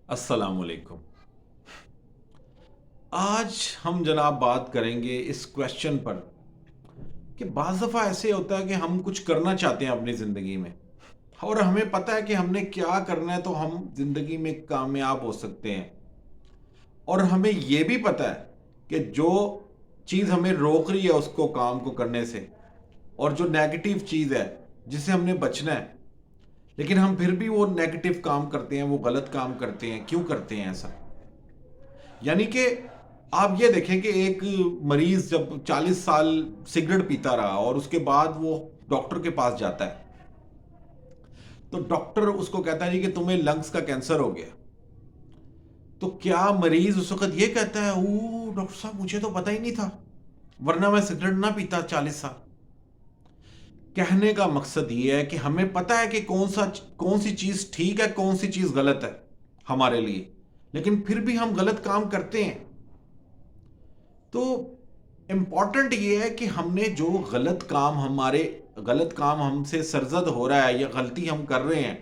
अस्सलाम वालेकुम। आज हम जनाब बात करेंगे इस क्वेश्चन पर कि बाज़ दफ़ा ऐसे होता है कि हम कुछ करना चाहते हैं अपनी ज़िंदगी में और हमें पता है कि हमने क्या करना है तो हम ज़िंदगी में कामयाब हो सकते हैं। और हमें ये भी पता है कि जो चीज़ हमें रोक रही है उसको काम को करने से और जो नेगेटिव चीज़ है जिससे हमने बचना है, लेकिन हम फिर भी वो नेगेटिव काम करते हैं, वो गलत काम करते हैं। क्यों करते हैं ऐसा? यानी कि आप ये देखें कि एक मरीज जब 40 साल सिगरेट पीता रहा और उसके बाद वो डॉक्टर के पास जाता है, तो डॉक्टर उसको कहता है जी कि तुम्हें लंग्स का कैंसर हो गया। तो क्या मरीज उस वक्त ये कहता है, ओ डॉक्टर साहब मुझे तो पता ही नहीं था, वरना मैं सिगरेट ना पीता 40 साल। कहने का मकसद ये है कि हमें पता है कि कौन सी चीज ठीक है, कौन सी चीज गलत है हमारे लिए, लेकिन फिर भी हम गलत काम करते हैं। तो इम्पॉर्टेंट ये है कि हमने जो गलत काम हमसे सरजद हो रहा है या गलती हम कर रहे हैं,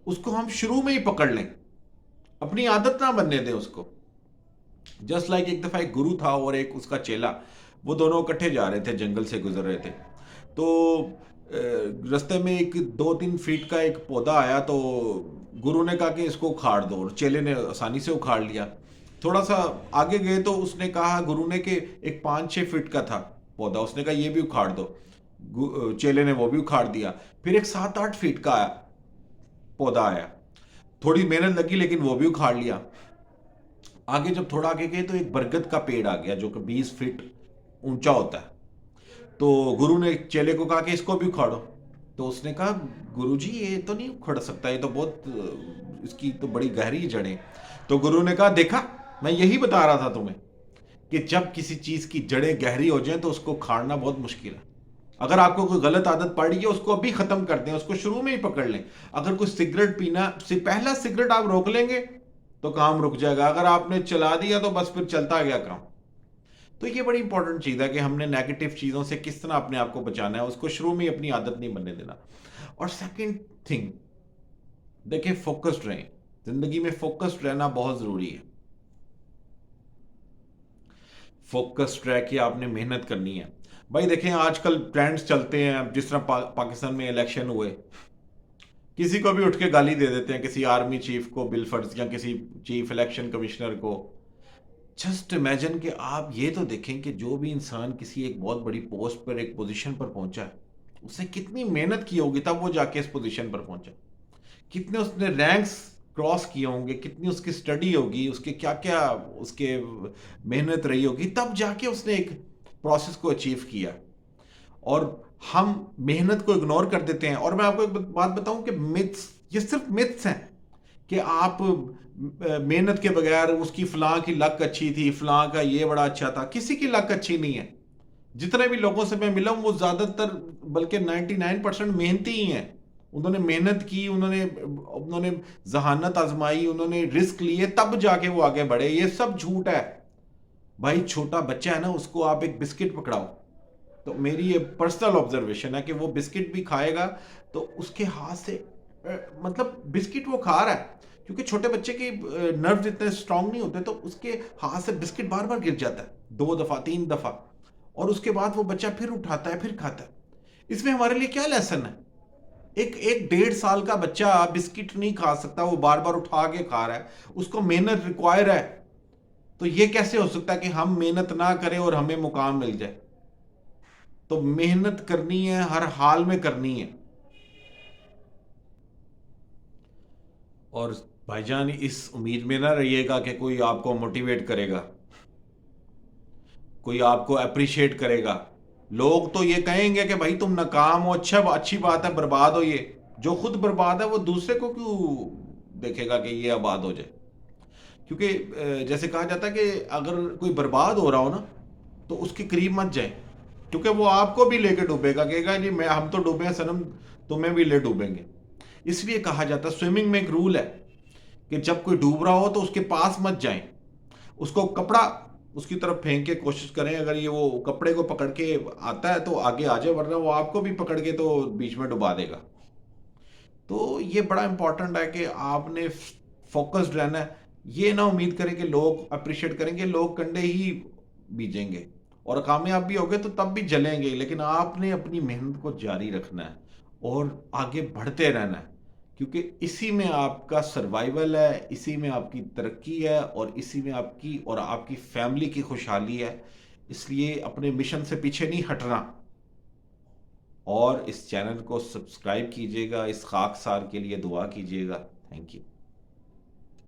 उसको हम शुरू में ही पकड़ लें, अपनी आदत ना बनने दें उसको। जस्ट लाइक एक दफ़ा एक गुरु था और एक उसका चेला, वो दोनों इकट्ठे जा रहे थे, जंगल से गुजर रहे थे। तो रास्ते में एक 2-3 फीट का एक पौधा आया, तो गुरु ने कहा कि इसको उखाड़ दो, और चेले ने आसानी से उखाड़ लिया। थोड़ा सा आगे गए तो उसने कहा गुरु ने कि एक 5-6 फीट का था पौधा, उसने कहा ये भी उखाड़ दो। चेले ने वो भी उखाड़ दिया। फिर एक 7-8 फीट का पौधा आया, थोड़ी मेहनत लगी लेकिन वो भी उखाड़ लिया। आगे जब थोड़ा आगे गए तो एक बरगद का पेड़ आ गया जो कि 20 फीट ऊंचा होता है। तो गुरु ने चेले को कहा कि इसको भी उखाड़ो। तो उसने कहा गुरु जी ये तो नहीं उखड़ सकता, ये तो बहुत इसकी तो बड़ी गहरी जड़ें। तो गुरु ने कहा देखा, मैं यही बता रहा था तुम्हें कि जब किसी चीज की जड़ें गहरी हो जाएं तो उसको उखाड़ना बहुत मुश्किल है। अगर आपको कोई गलत आदत पड़ रही है उसको अभी खत्म कर दें, उसको शुरू में ही पकड़ लें। अगर कोई सिगरेट पीना से पहला सिगरेट आप रोक लेंगे तो काम रुक जाएगा। अगर आपने चला दिया तो बस फिर चलता गया काम। तो ये बड़ी इंपॉर्टेंट चीज़ है कि हमने नेगेटिव चीज़ों से किस तरह अपने आप को बचाना है, उसको शुरू में ही अपनी आदत नहीं बनने देना। और सेकंड थिंग, देखिए फोकस्ड रहें। जिंदगी में फोकस्ड रहना बहुत ज़रूरी है। फोकस्ड रह के आपने मेहनत करनी है। भाई देखें आजकल ट्रेंड्स चलते हैं, जिस तरह पाकिस्तान में इलेक्शन हुए, किसी को भी उठ के गाली दे देते हैं, किसी आर्मी चीफ को बिलफर्ज या किसी चीफ इलेक्शन कमिश्नर को। जस्ट इमेजिन कि आप ये तो देखें कि जो भी इंसान किसी एक बहुत बड़ी पोस्ट पर, एक पोजीशन पर पहुंचा है, उसने कितनी मेहनत की होगी तब वो जाके इस पोजीशन पर पहुंचा। कितने उसने रैंक्स क्रॉस किए होंगे, कितनी उसकी स्टडी होगी, उसके क्या क्या उसके मेहनत रही होगी, तब जाके उसने एक प्रोसेस को अचीव किया। और हम मेहनत को इग्नोर कर देते हैं। और मैं आपको एक बात बताऊं कि मिथ्स, ये सिर्फ मिथ्स हैं कि आप मेहनत के बगैर, उसकी फलां की लक अच्छी थी, फलां का ये बड़ा अच्छा था। किसी की लक अच्छी नहीं है। जितने भी लोगों से मैं मिला हूं वो ज्यादातर, बल्कि 99% मेहनती ही हैं। उन्होंने मेहनत की, उन्होंने उन्होंने जहानत आजमाई, उन्होंने रिस्क लिए, तब जाके वो आगे बढ़े। ये सब झूठ है। भाई छोटा बच्चा है ना, उसको आप एक बिस्किट पकड़ाओ, तो मेरी ये पर्सनल ऑब्जर्वेशन है कि वो बिस्किट भी खाएगा तो उसके हाथ से मतलब बिस्किट वो खा रहा है, क्योंकि छोटे बच्चे के नर्व इतने स्ट्रांग नहीं होते, तो उसके हाथ से बिस्किट बार बार गिर जाता है, 2 दफा 3 दफा, और उसके बाद वो बच्चा फिर उठाता है, फिर खाता है। इसमें हमारे लिए क्या लेसन है? एक एक 1.5 साल का बच्चा बिस्किट नहीं खा सकता, वो बार बार उठा के खा रहा है, उसको मेहनत रिक्वायर है। तो ये कैसे हो सकता है कि हम मेहनत ना करें और हमें मुकाम मिल जाए? तो मेहनत करनी है, हर हाल में करनी है। और भाईजान इस उम्मीद में ना रहिएगा कि कोई आपको मोटिवेट करेगा, कोई आपको अप्रिशिएट करेगा। लोग तो ये कहेंगे कि भाई तुम नाकाम हो, अच्छा अच्छी बात है, बर्बाद हो। ये जो खुद बर्बाद है वो दूसरे को क्यों देखेगा कि ये आबाद हो जाए? क्योंकि जैसे कहा जाता है कि अगर कोई बर्बाद हो रहा हो ना, तो उसके करीब मत जाए, क्योंकि वो आपको भी लेके डूबेगा, कहेगा जी मैं हम तो डूबे हैं सनम, तुम्हें भी ले डूबेंगे। इसलिए कहा जाता है, स्विमिंग में एक रूल है कि जब कोई डूब रहा हो तो उसके पास मत जाएं, उसको कपड़ा उसकी तरफ फेंक के कोशिश करें। अगर ये वो कपड़े को पकड़ के आता है तो आगे आ जाए, वरना वो आपको भी पकड़ के तो बीच में डुबा देगा। तो ये बड़ा इंपॉर्टेंट है कि आपने फोकस्ड रहना है। ये ना उम्मीद करें कि लोग अप्रिशिएट करेंगे, लोग कंडे ही बीजेंगे और कामयाब भी होगे तो तब भी जलेंगे, लेकिन आपने अपनी मेहनत को जारी रखना है और आगे बढ़ते रहना है, क्योंकि इसी में आपका सर्वाइवल है, इसी में आपकी तरक्की है और इसी में आपकी और आपकी फैमिली की खुशहाली है। इसलिए अपने मिशन से पीछे नहीं हटना और इस चैनल को सब्सक्राइब कीजिएगा, इस खाकसार के लिए दुआ कीजिएगा। Thank you.